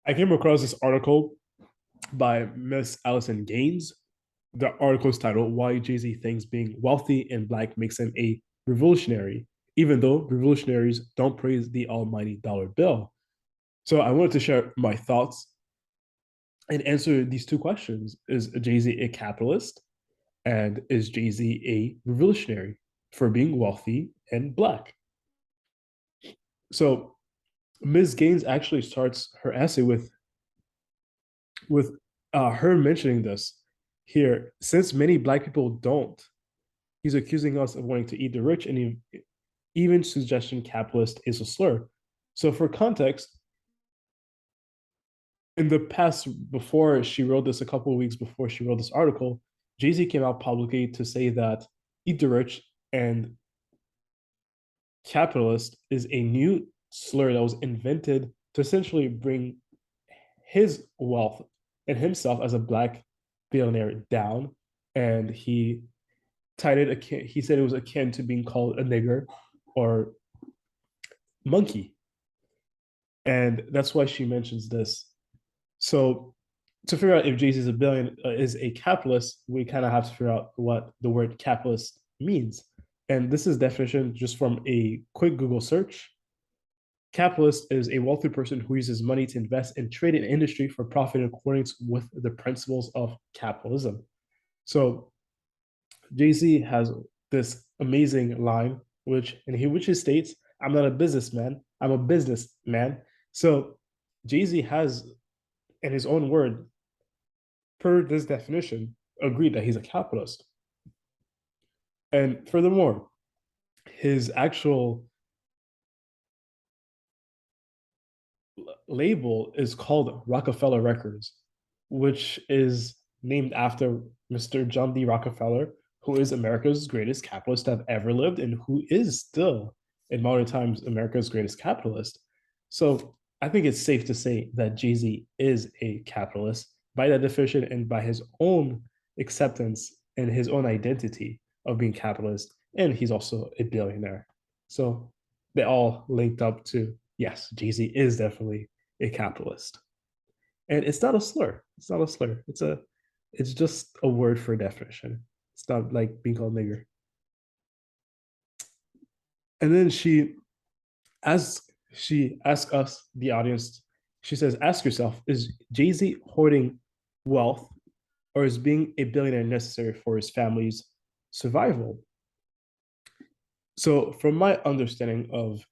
I came across this article by Miss Allison Gaines. The article's titled "Why Jay-Z Thinks Being Wealthy and Black Makes Him a Revolutionary," even though revolutionaries don't praise the almighty dollar bill. So I wanted to share my thoughts and answer these two questions. Is Jay-Z a capitalist? And is Jay-Z a revolutionary for being wealthy and black? So Ms. Gaines actually starts her essay with her mentioning this here. Since many black people don't, he's accusing us of wanting to eat the rich, and he even suggestion capitalist is a slur. So for context, in the past, before she wrote this, a couple of weeks before she wrote this article, Jay-Z came out publicly to say that eat the rich and capitalist is a new slur that was invented to essentially bring his wealth and himself as a black billionaire down. And he tied it akin, he said it was akin to being called a nigger or monkey. And that's why she mentions this. So to figure out if Jay-Z is a billion is a capitalist, we kind of have to figure out what the word capitalist means. And this is definition just from a quick Google search. Capitalist is a wealthy person who uses money to invest in trade and industry for profit in accordance with the principles of capitalism. So Jay-Z has this amazing line, which he states, "I'm not a businessman, I'm a businessman." So Jay-Z has, in his own word, per this definition, agreed that he's a capitalist. And furthermore, his actual label is called Rockefeller Records, which is named after Mr. John D. Rockefeller, who is America's greatest capitalist to have ever lived and who is still, in modern times, America's greatest capitalist. So I think it's safe to say that Jay-Z is a capitalist by that definition and by his own acceptance and his own identity of being capitalist. And he's also a billionaire. So they all linked up to, yes, Jay-Z is definitely a capitalist. And it's not a slur. It's not a slur. It's just a word for definition. It's not like being called nigger. And then she asks us, the audience, she says, ask yourself, is Jay-Z hoarding wealth or is being a billionaire necessary for his family's survival? So from my understanding of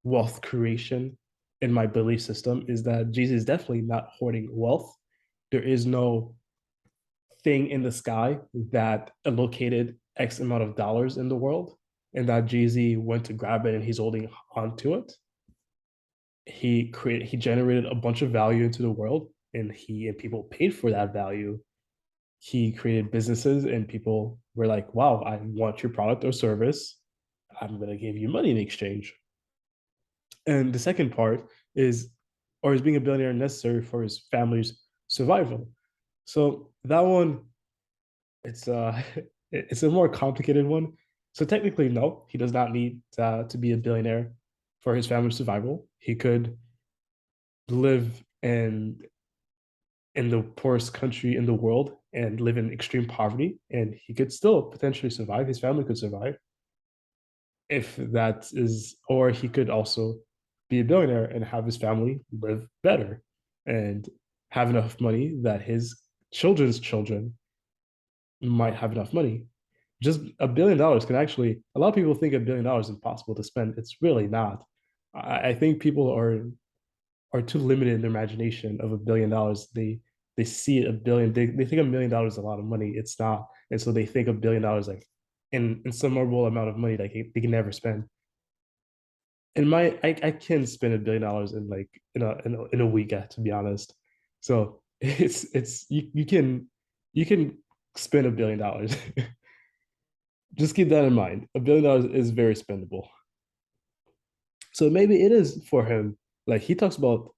wealth creation in my belief system is that Jay-Z is definitely not hoarding wealth. There is no thing in the sky that allocated X amount of dollars in the world and that Jay-Z went to grab it and he's holding on to it. He generated a bunch of value into the world and people paid for that value. He created businesses and people were like, wow, I want your product or service. I'm going to give you money in exchange. And the second part is, or is being a billionaire necessary for his family's survival? So that one, it's it's a more complicated one. So technically, no, he does not need to be a billionaire for his family's survival. He could live in the poorest country in the world and live in extreme poverty, and he could still potentially survive. His family could survive if that is, or he could also be a billionaire and have his family live better and have enough money that his children's children might have enough money. Just $1 billion can actually, a lot of people think $1 billion is impossible to spend. It's really not. I think people are too limited in their imagination of $1 billion. They see a billion, they think $1 million is a lot of money. It's not. And so they think $1 billion like in some more amount of money that they can never spend. I can spend $1 billion in like in a week, to be honest. So it's you can spend $1 billion. Just keep that in mind. $1 billion is very spendable. So maybe it is for him. Like he talks about,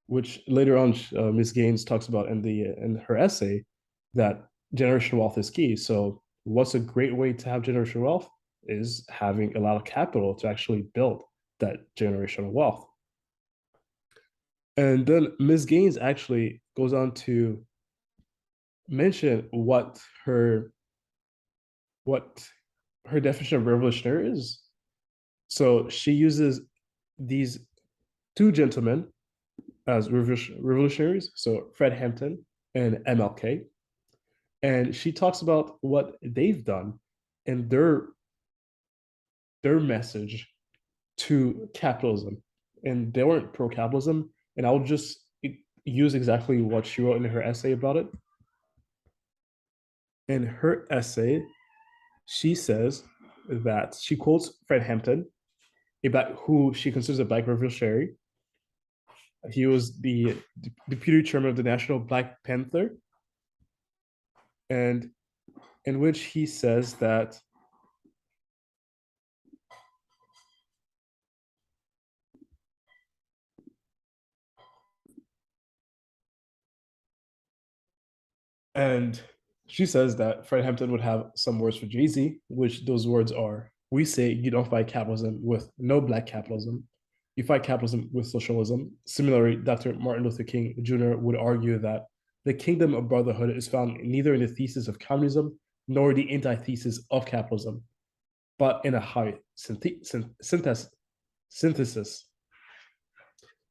which later on Ms. Gaines talks about in her essay, that generational wealth is key. So what's a great way to have generational wealth is having a lot of capital to actually build that generational wealth. And then Ms. Gaines actually goes on to mention what her definition of revolutionary is. So she uses these two gentlemen as revolutionaries, so Fred Hampton and MLK, and she talks about what they've done and their message to capitalism, and they weren't pro capitalism. And I'll just use exactly what she wrote in her essay about it. In her essay, she says that she quotes Fred Hampton about who she considers a black revolutionary. He was the deputy chairman of the National Black Panther, and in which he says that and she says that Fred Hampton would have some words for Jay-Z, which those words are: we say you don't fight capitalism with no black capitalism. You fight capitalism with socialism. Similarly, Dr. Martin Luther King Jr. would argue that the kingdom of brotherhood is found neither in the thesis of communism nor the antithesis of capitalism, but in a high synthesis.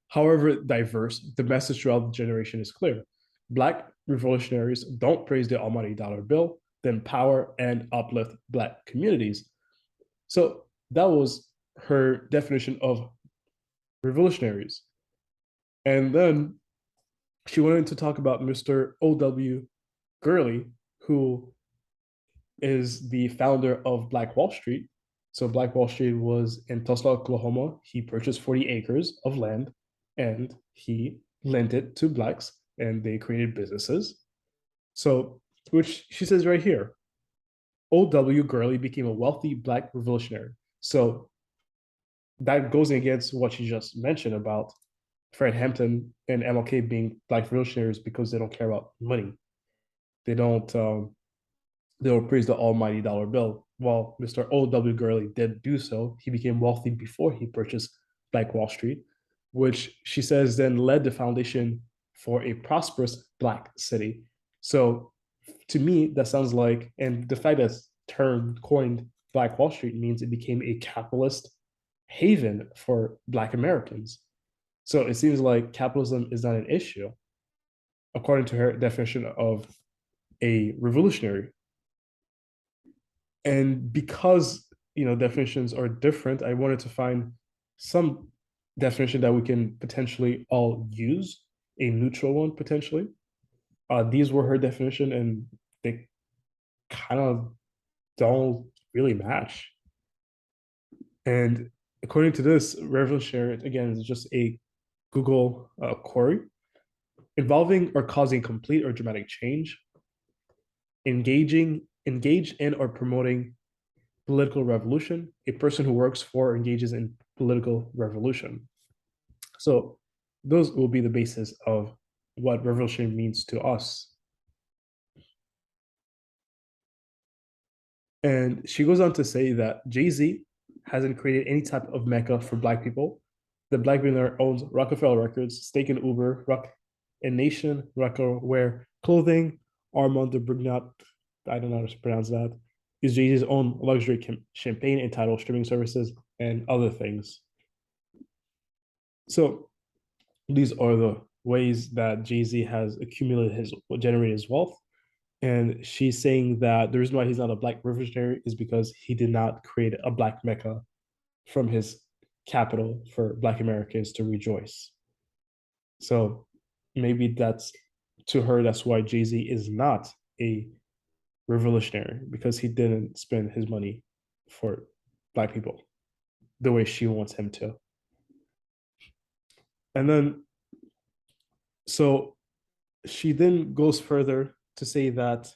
However diverse, the message throughout the generation is clear. Black revolutionaries don't praise the almighty dollar bill, they empower and uplift Black communities. So that was her definition of revolutionaries. And then she went in to talk about Mr. O.W. Gurley, who is the founder of Black Wall Street. So Black Wall Street was in Tulsa, Oklahoma. He purchased 40 acres of land and he lent it to blacks and they created businesses. So, which she says right here, O.W. Gurley became a wealthy black revolutionary. So that goes against what she just mentioned about Fred Hampton and MLK being black revolutionaries because they don't care about money. They don't they'll praise the almighty dollar bill. While Mr. O.W. Gurley did do so, he became wealthy before he purchased Black Wall Street, which she says then led the foundation for a prosperous Black city. So to me, that sounds like, and the fact that term coined Black Wall Street means it became a capitalist haven for Black Americans. So it seems like capitalism is not an issue, according to her definition of a revolutionary. And because definitions are different, I wanted to find some definition that we can potentially all use, a neutral one potentially. These were her definition, and they kind of don't really match. And according to this, revolutionary again is just a Google query involving or causing complete or dramatic change, engage in or promoting political revolution, a person who works for or engages in political revolution. So those will be the basis of what revolution means to us. And she goes on to say that Jay-Z hasn't created any type of mecca for Black people. The Black billionaire owns Rockefeller Records, stake in Uber, Rock and Nation, Wear Clothing, Armand de Brignot, I don't know how to pronounce that, is Jay-Z's own luxury champagne and title streaming services and other things. So these are the ways that Jay-Z has accumulated generated his wealth. And she's saying that the reason why he's not a black revolutionary is because he did not create a black mecca from his capital for black Americans to rejoice. So maybe that's to her, that's why Jay-Z is not a revolutionary, because he didn't spend his money for black people the way she wants him to. And then so she then goes further to say that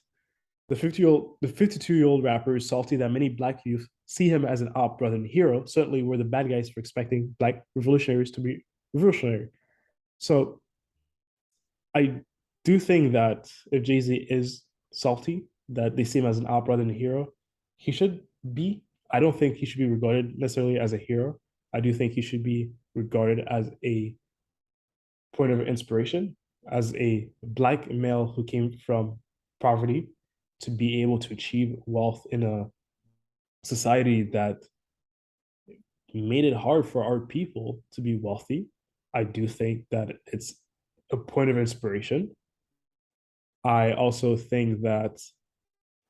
the 52-year-old rapper is salty that many black youth see him as an op rather than a hero. Certainly, we're the bad guys for expecting black revolutionaries to be revolutionary. So I do think that if Jay-Z is salty that they see him as an op rather than a hero, he should be. I don't think he should be regarded necessarily as a hero. I do think he should be regarded as a point of inspiration as a black male who came from poverty to be able to achieve wealth in a society that made it hard for our people to be wealthy. I do think that it's a point of inspiration. I also think that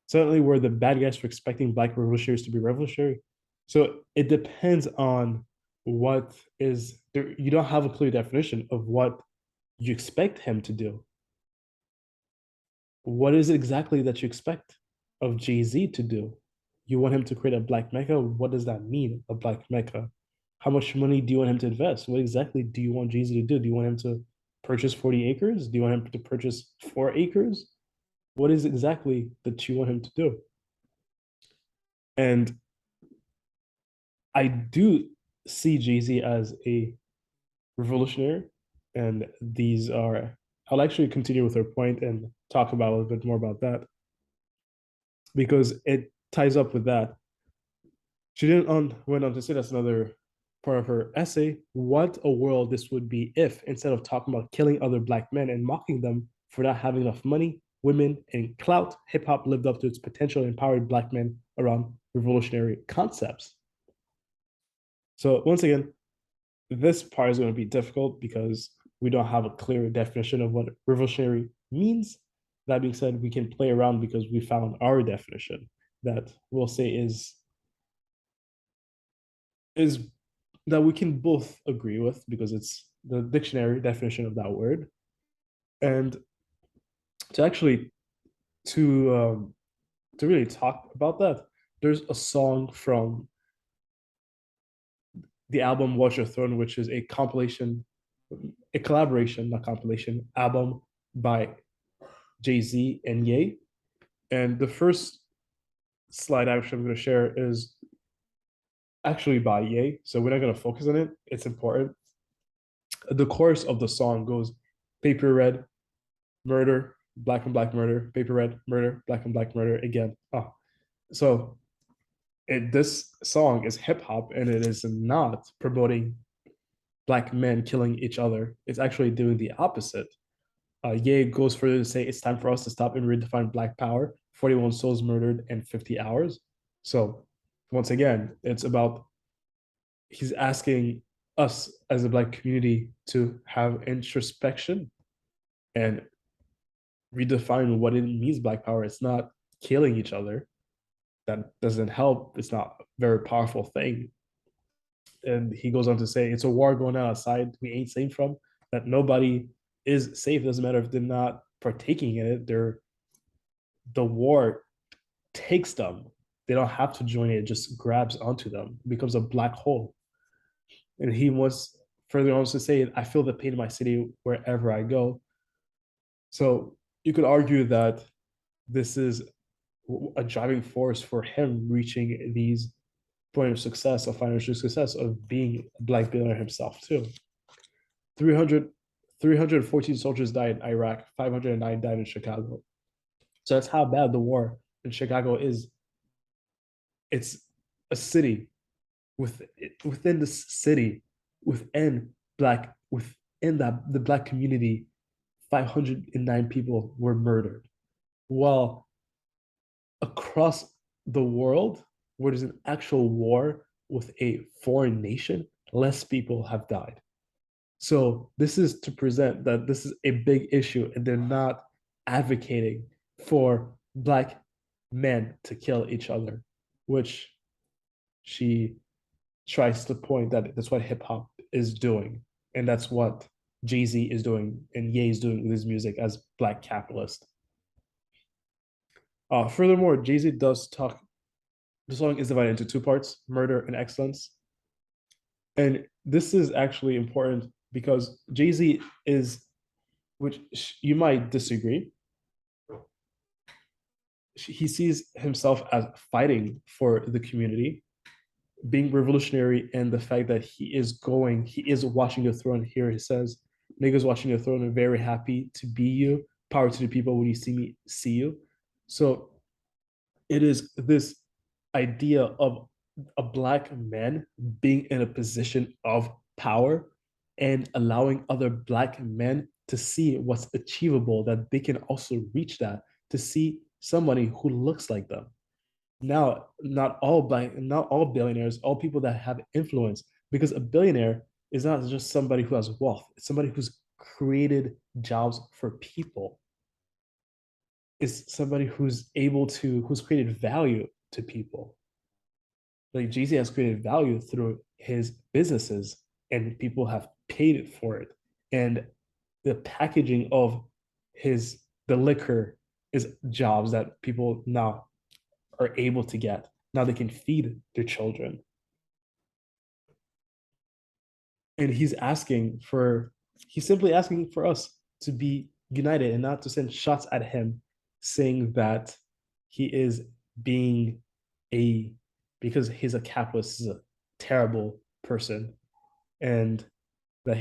certainly we're the bad guys for expecting black revolutionaries to be revolutionary. So it depends on what is there. You don't have a clear definition of what you expect him to do. What is it exactly that you expect of Jay-Z to do? You want him to create a black Mecca? What does that mean, a black Mecca? How much money do you want him to invest? What exactly do you want Jay-Z to do? Do you want him to purchase 40 acres? Do you want him to purchase 4 acres? What is exactly that you want him to do? And I do see Jay-Z as a revolutionary, and these are I'll actually continue with her point and talk about a little bit more about that because it ties up with that. She didn't went on to say that's another part of her essay. What a world this would be if, instead of talking about killing other black men and mocking them for not having enough money, women, and clout, hip hop lived up to its potential and empowered black men around revolutionary concepts. So once again, this part is going to be difficult because we don't have a clear definition of what revolutionary means. That being said, we can play around because we found our definition that we'll say is that we can both agree with because it's the dictionary definition of that word. And to actually to really talk about that, there's a song from the album Watch Your Throne, which is a compilation, a collaboration, not compilation, album by Jay-Z and Ye. And the first slide actually I'm going to share is actually by Ye. So we're not going to focus on it. It's important. The chorus of the song goes paper red, murder, black and black murder, paper red, murder, black and black murder again. Oh. So this song is hip hop and it is not promoting black men killing each other. It's actually doing the opposite. Ye goes further to say it's time for us to stop and redefine black power. 41 souls murdered in 50 hours. So once again, it's about he's asking us as a black community to have introspection and redefine what it means black power. It's not killing each other. That doesn't help. It's not a very powerful thing. And he goes on to say it's a war going on outside we ain't safe from, that nobody is safe. It doesn't matter if they're not partaking in it. They're the war takes them. They don't have to join it, it just grabs onto them, it becomes a black hole. And he wants further on to say, I feel the pain in my city wherever I go. So you could argue that this is a driving force for him reaching these point of success, of financial success, of being a black billionaire himself too. 300, 314 soldiers died in Iraq, 509 died in Chicago. So that's how bad the war in Chicago is. It's a city with within the city, within that the black community, 509 people were murdered. While across the world, where there's an actual war with a foreign nation, less people have died. So this is to present that this is a big issue, and they're not advocating for black men to kill each other, which she tries to point that that's what hip hop is doing, and that's what Jay-Z is doing and Ye is doing with his music as black capitalist. Furthermore, Jay-Z does talk. The song is divided into two parts: murder and excellence. And this is actually important because Jay-Z is, which you might disagree, he sees himself as fighting for the community, being revolutionary, and the fact that he is watching the throne. Here he says, niggas watching the throne are very happy to be you. Power to the people when you see me, see you. So it is this idea of a black man being in a position of power and allowing other black men to see what's achievable, that they can also reach that, to see somebody who looks like them. Now, not all billionaires, all people that have influence, because a billionaire is not just somebody who has wealth, it's somebody who's created jobs for people, is somebody who's created value to people. Like Jay-Z has created value through his businesses, and people have paid for it. And the packaging of his the liquor is jobs that people now are able to get. Now they can feed their children. And he's simply asking for us to be united and not to send shots at him saying that he is being a because he's a capitalist, he's a terrible person, and that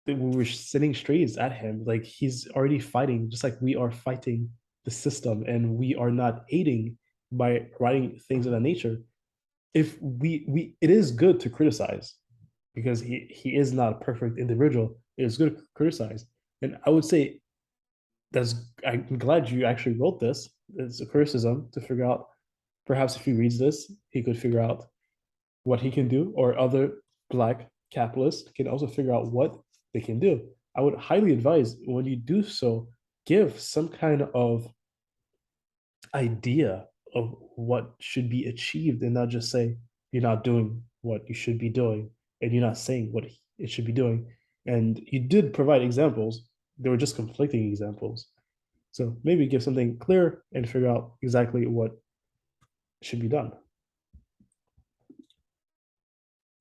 we were sending strays at him. Like he's already fighting, just like we are fighting the system, and we are not aiding by writing things of that nature. If we it is good to criticize, because he is not a perfect individual. It is good to criticize, and I would say that's I'm glad you actually wrote this. It's a criticism to figure out. Perhaps if he reads this, he could figure out what he can do, or other black capitalists can also figure out what they can do. I would highly advise when you do so, give some kind of idea of what should be achieved, and not just say you're not doing what you should be doing, and you're not saying what it should be doing. And you did provide examples, they were just conflicting examples. So maybe give something clear and figure out exactly what should be done.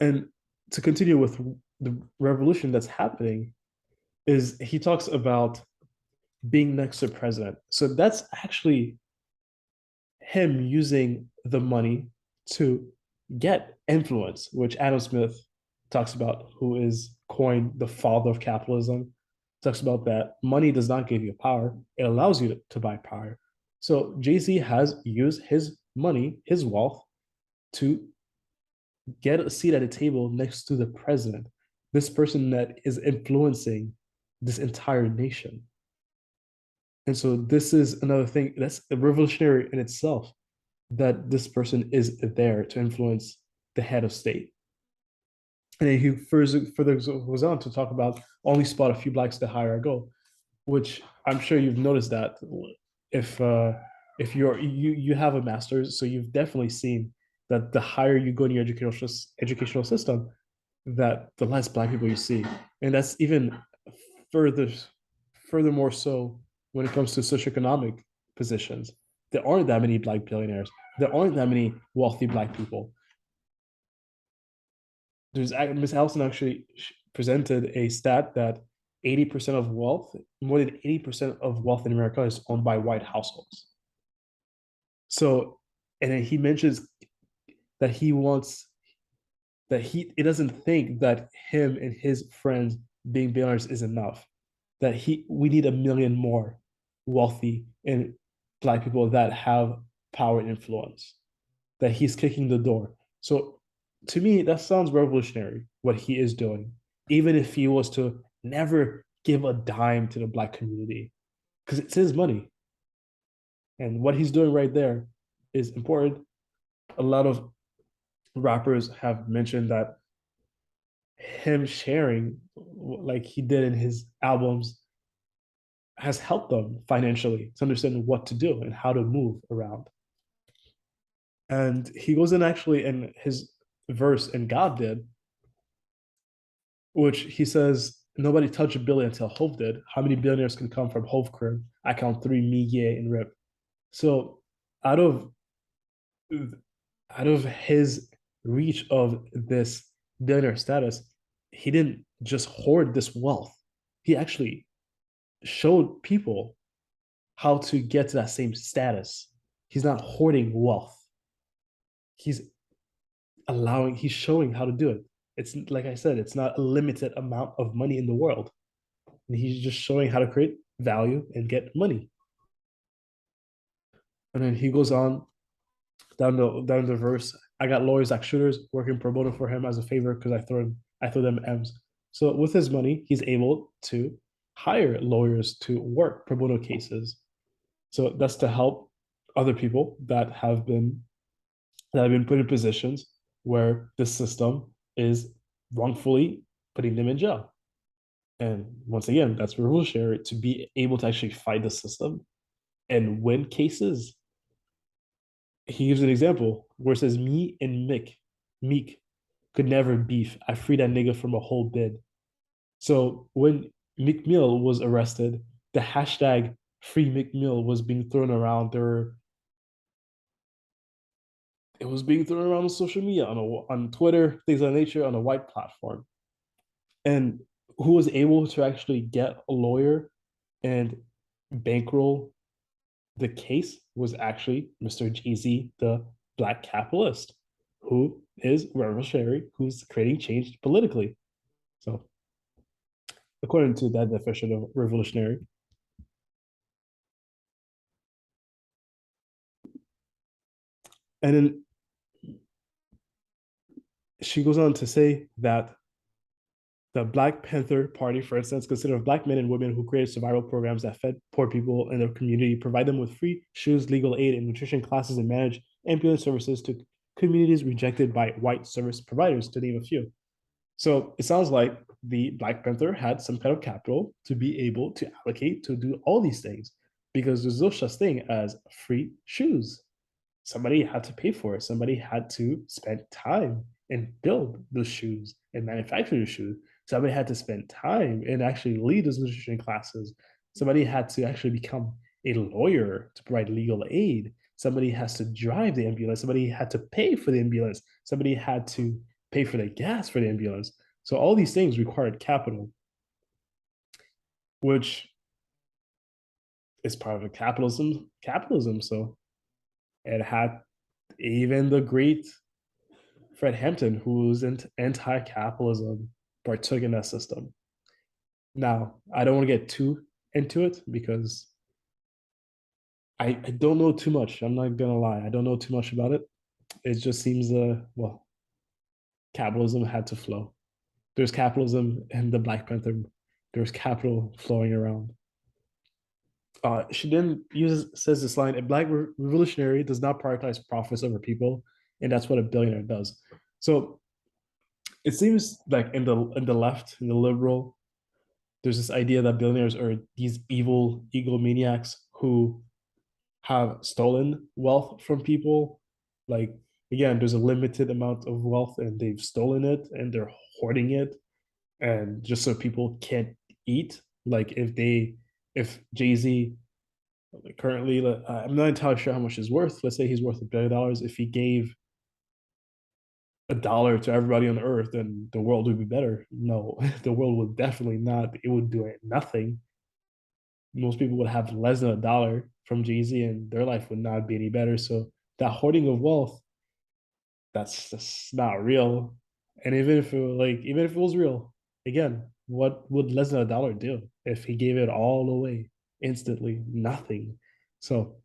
And to continue with the revolution that's happening, is he talks about being next to president. So that's actually him using the money to get influence, which Adam Smith talks about, who is coined the father of capitalism, talks about that money does not give you power, it allows you to buy power. So Jay-Z has used his money, his wealth, to get a seat at a table next to the president, this person that is influencing this entire nation. And so this is another thing that's revolutionary in itself, that this person is there to influence the head of state. And then he further goes on to talk about only spot a few blacks the higher I go, which I'm sure you've noticed that if if you have a master's, so you've definitely seen that the higher you go in your educational system, that the less black people you see, and that's even further furthermore so when it comes to socioeconomic positions. There aren't that many black billionaires. There aren't that many wealthy black people. There's Miss Allison actually presented a stat that 80% of wealth, more than 80% of wealth in America is owned by white households. So, and then he mentions that he wants that he it doesn't think that him and his friends being billionaires is enough. That we need a million more wealthy and black people that have power and influence. That he's kicking the door. So to me, that sounds revolutionary, what he is doing, even if he was to never give a dime to the black community, because it's his money. And what he's doing right there is important. A lot of rappers have mentioned that him sharing, like he did in his albums, has helped them financially to understand what to do and how to move around. And he goes in actually in his verse, and God did, which he says, nobody touched a billion until Hove did. How many billionaires can come from Hove crib? I count three, me, yeah, and Rip. So out of out of his reach of this billionaire status, he didn't just hoard this wealth. He actually showed people how to get to that same status. He's not hoarding wealth. He's he's showing how to do it. It's like I said, it's not a limited amount of money in the world. And he's just showing how to create value and get money. And then he goes on down the verse. I got lawyers like shooters working pro bono for him as a favor because I throw them M's. So with his money, he's able to hire lawyers to work pro bono cases. So that's to help other people that have been put in positions where the system is wrongfully putting them in jail. And once again, that's revolutionary to be able to actually fight the system and win cases. He gives an example where it says, "Me and Meek could never beef. I freed that nigga from a whole bid." So when Meek Mill was arrested, the hashtag Free Meek Mill was being thrown around. It was being thrown around on social media, on Twitter, things of that nature, on a white platform. And who was able to actually get a lawyer and bankroll the case was actually Mr. Jay-Z, the black capitalist, who is revolutionary, who's creating change politically. So, according to that definition of revolutionary. And then she goes on to say that the Black Panther Party, for instance, considered black men and women who created survival programs that fed poor people in their community, provide them with free shoes, legal aid, and nutrition classes, and manage ambulance services to communities rejected by white service providers, to name a few. So it sounds like the Black Panther had some kind of capital to be able to allocate to do all these things because there's no such thing as free shoes. Somebody had to pay for it. Somebody had to spend time and build those shoes and manufacture the shoes. Somebody had to spend time and actually lead those nutrition classes. Somebody had to actually become a lawyer to provide legal aid. Somebody has to drive the ambulance. Somebody had to pay for the ambulance. Somebody had to pay for the gas for the ambulance. So all these things required capital, which is part of the capitalism. Capitalism. So it had even the great Fred Hampton, who's anti-capitalism, partook in that system. Now, I don't want to get too into it because I don't know too much. I'm not gonna lie. I don't know too much about it. It just seems well, capitalism had to flow. There's capitalism in the Black Panther. There's capital flowing around. She then says this line: "A black revolutionary does not prioritize profits over people, and that's what a billionaire does." So it seems like in the left, in the liberal, there's this idea that billionaires are these evil egomaniacs who have stolen wealth from people. Like again, there's a limited amount of wealth and they've stolen it and they're hoarding it, and just so people can't eat. Like if Jay-Z currently, I'm not entirely sure how much he's worth. Let's say he's worth $1 billion. If he gave $1 to everybody on earth, then the world would be better. No, the world would definitely not. It would do nothing. Most people would have less than $1 from Jay-Z and their life would not be any better. So that hoarding of wealth, that's just not real. And even if it was real, again, what would less than $1 do if he gave it all away instantly? Nothing. So,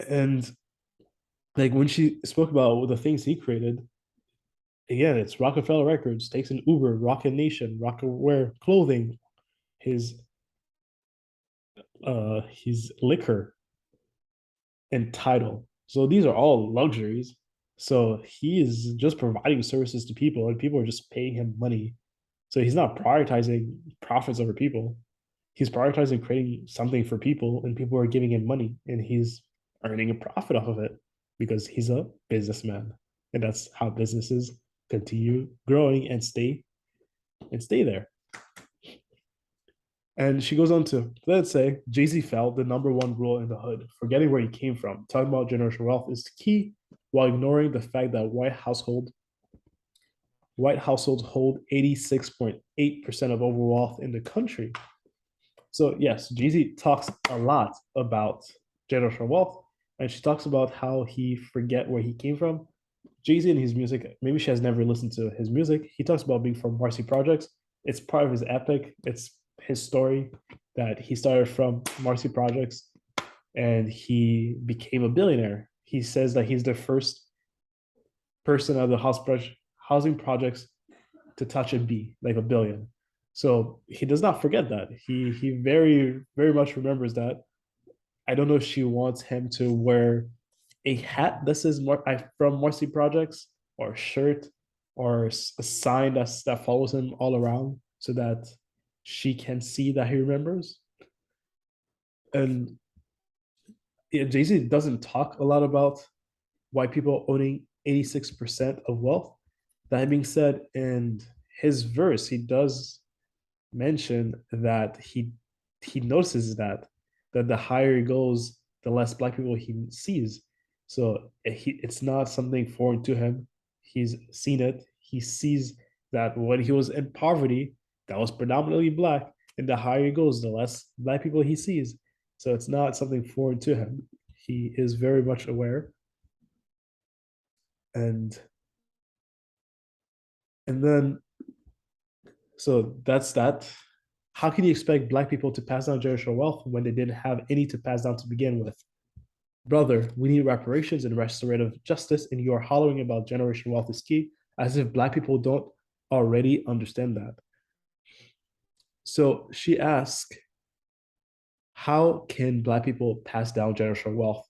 and like when she spoke about the things he created, again, it's Rockefeller Records, takes an Uber, Rocket Nation, Rocket Wear clothing, his his liquor and title. So these are all luxuries. So he is just providing services to people and people are just paying him money. So he's not prioritizing profits over people. He's prioritizing creating something for people and people are giving him money and he's earning a profit off of it because he's a businessman. And that's how businesses continue growing and stay there. And she goes on to, let's say, Jay-Z felt the number one rule in the hood, forgetting where he came from. Talking about generational wealth is key while ignoring the fact that white households hold 86.8% of overall wealth in the country. So yes, Jay-Z talks a lot about generational wealth, and she talks about how he forget where he came from. Jay-Z in his music, maybe she has never listened to his music. He talks about being from Marcy Projects. It's part of his epic. It's his story that he started from Marcy Projects and he became a billionaire. He says that he's the first person out of the housing projects to touch a B, like a billion. So he does not forget that. He very very much remembers that. I don't know if she wants him to wear a hat that says from Marcy Projects, or a shirt, or a sign that follows him all around, so that she can see that he remembers. And yeah, Jay Z doesn't talk a lot about white people owning 86% of wealth. That being said, in his verse, he does mention that he notices that the higher he goes, the less black people he sees. So it's not something foreign to him. He's seen it. He sees that when he was in poverty, that was predominantly black, and the higher he goes, the less black people he sees. So it's not something foreign to him. He is very much aware, and and then so that's that. How can you expect black people to pass down generational wealth when they didn't have any to pass down to begin with? Brother, we need reparations and restorative justice, and you are hollering about generational wealth is key, as if black people don't already understand that. So she asked, how can black people pass down generational wealth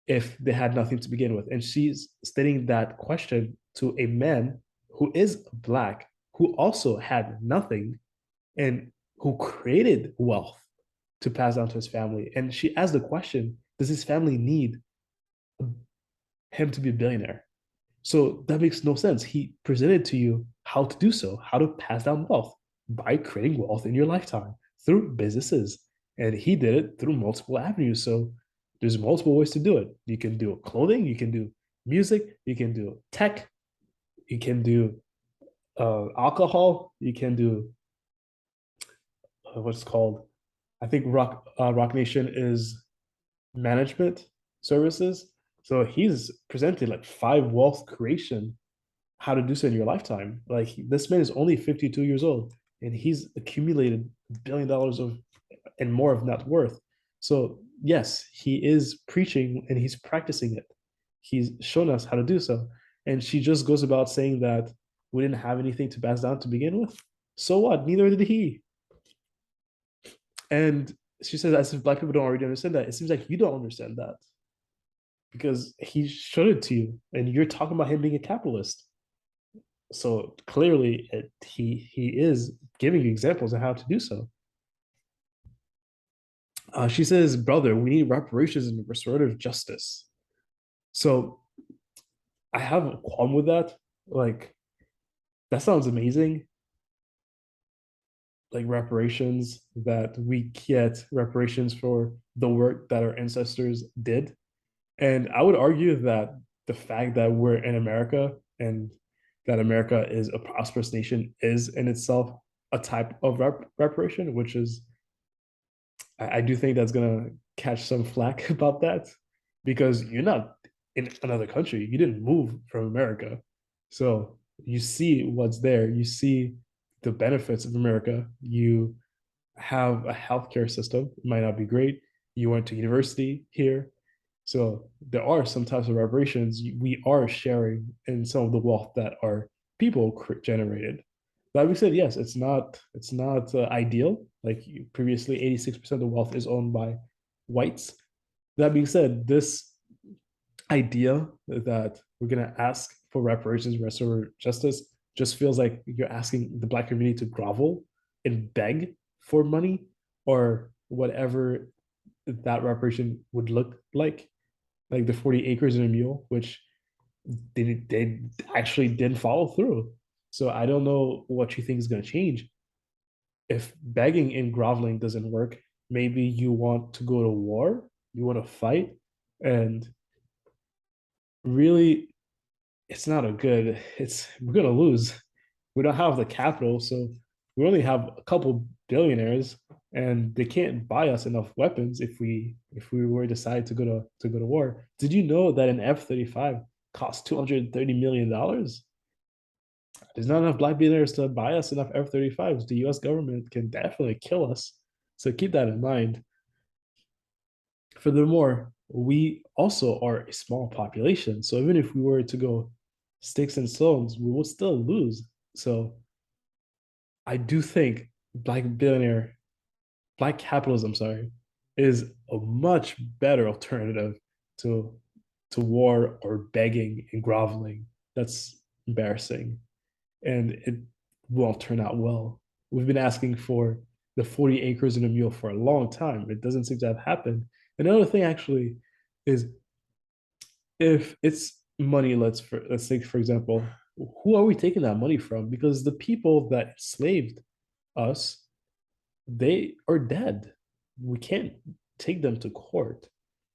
if they had nothing to begin with? And she's stating that question to a man who is black, who also had nothing, and who created wealth to pass down to his family. And she asked the question, does his family need him to be a billionaire? So that makes no sense. He presented to you how to do so, how to pass down wealth by creating wealth in your lifetime through businesses. And he did it through multiple avenues. So there's multiple ways to do it. You can do clothing, you can do music, you can do tech, you can do alcohol, you can do what's called, I think Rock Nation is management services. So he's presented like five wealth creation, how to do so in your lifetime. Like this man is only 52 years old, and he's accumulated $1 billion of and more of net worth. So yes, he is preaching and he's practicing it. He's shown us how to do so. And she just goes about saying that we didn't have anything to pass down to begin with. So what? Neither did he. And she says, as if black people don't already understand that. It seems like you don't understand that because he showed it to you, and you're talking about him being a capitalist. So clearly, he is giving you examples of how to do so. She says, "Brother, we need reparations and restorative justice." So I have a qualm with that. Like that sounds amazing. Like reparations, that we get reparations for the work that our ancestors did. And I would argue that the fact that we're in America and that America is a prosperous nation is in itself a type of reparation, which is, I do think that's going to catch some flack about that because you're not in another country. You didn't move from America. So you see what's there. You see the benefits of America. You have a healthcare system. It might not be great. You went to university here. So there are some types of reparations we are sharing in some of the wealth that our people generated. That being said, yes, it's not ideal. Like previously, 86% of the wealth is owned by whites. That being said, this idea that we're gonna ask for reparations, restore justice, just feels like you're asking the black community to grovel and beg for money or whatever that reparation would look like the 40 acres and a mule, which they actually didn't follow through. So I don't know what you think is going to change. If begging and groveling doesn't work, maybe you want to go to war, you want to fight, and really, it's not a good. It's we're gonna lose. We don't have the capital, so we only have a couple billionaires, and they can't buy us enough weapons if we were decide to go to war. Did you know that an F-35 costs $230 million? There's not enough black billionaires to buy us enough F-35s. The U.S. government can definitely kill us. So keep that in mind. Furthermore, we also are a small population. So even if we were to go sticks and stones, we will still lose. So I do think black capitalism, sorry, is a much better alternative to war or begging and groveling. That's embarrassing, and it won't turn out well. We've been asking for the 40 acres and a mule for a long time. It doesn't seem to have happened. Another thing actually is if it's money, let's take for example, who are we taking that money from? Because the people that enslaved us, they are dead. We can't take them to court.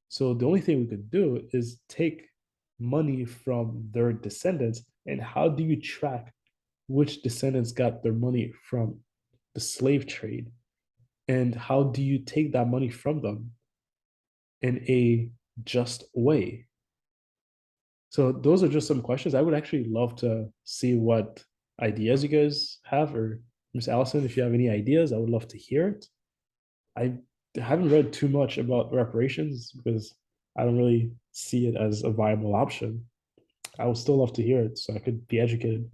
So the only thing we could do is take money from their descendants. And how do you track which descendants got their money from the slave trade? And how do you take that money from them in a just way? So those are just some questions. I would actually love to see what ideas you guys have, or Miss Allison, if you have any ideas, I would love to hear it. I haven't read too much about reparations because I don't really see it as a viable option. I would still love to hear it so I could be educated.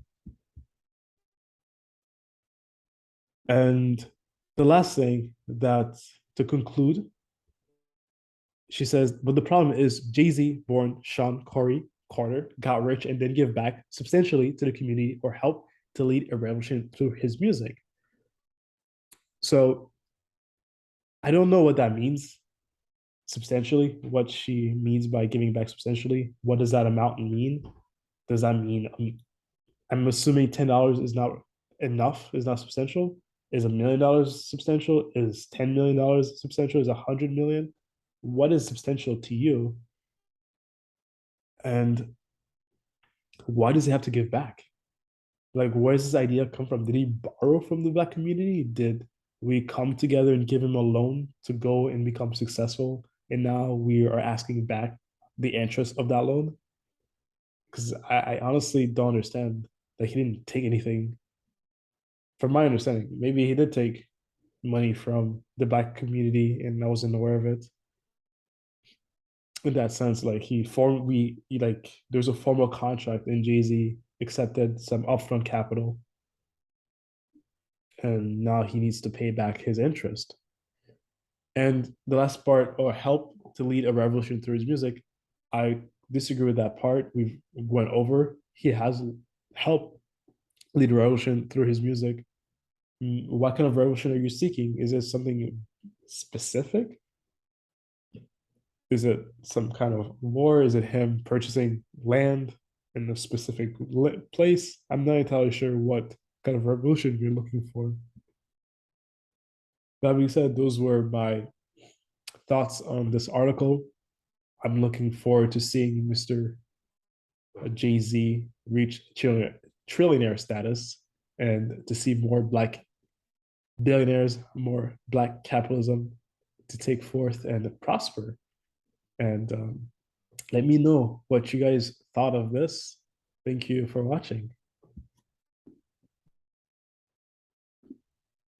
And the last thing that to conclude, she says, but the problem is Jay-Z, born Sean Corey Carter, got rich and didn't give back substantially to the community or help to lead a revolution through his music. So I don't know what that means substantially, what she means by giving back substantially. What does that amount mean? Does that mean I'm assuming $10 is not enough, is not substantial? Is $1 million substantial? Is $10 million substantial? Is 100 million? What is substantial to you? And why does he have to give back? Like, where does this idea come from? Did he borrow from the black community? Did we come together and give him a loan to go and become successful? And now we are asking back the interest of that loan? Because I honestly don't understand. Like, he didn't take anything, from my understanding. Maybe he did take money from the black community and I wasn't aware of it. In that sense, like like there's a formal contract and Jay-Z accepted some upfront capital and now he needs to pay back his interest. And the last part, or help to lead a revolution through his music, I disagree with that part. We've went over. He has helped lead a revolution through his music. What kind of revolution are you seeking? Is it something specific? Is it some kind of war? Is it him purchasing land in a specific place? I'm not entirely sure what kind of revolution you're looking for. That being said, those were my thoughts on this article. I'm looking forward to seeing Mr. Jay Z reach trillionaire status and to see more black billionaires, more black capitalism to take forth and prosper. And let me know what you guys thought of this. Thank you for watching.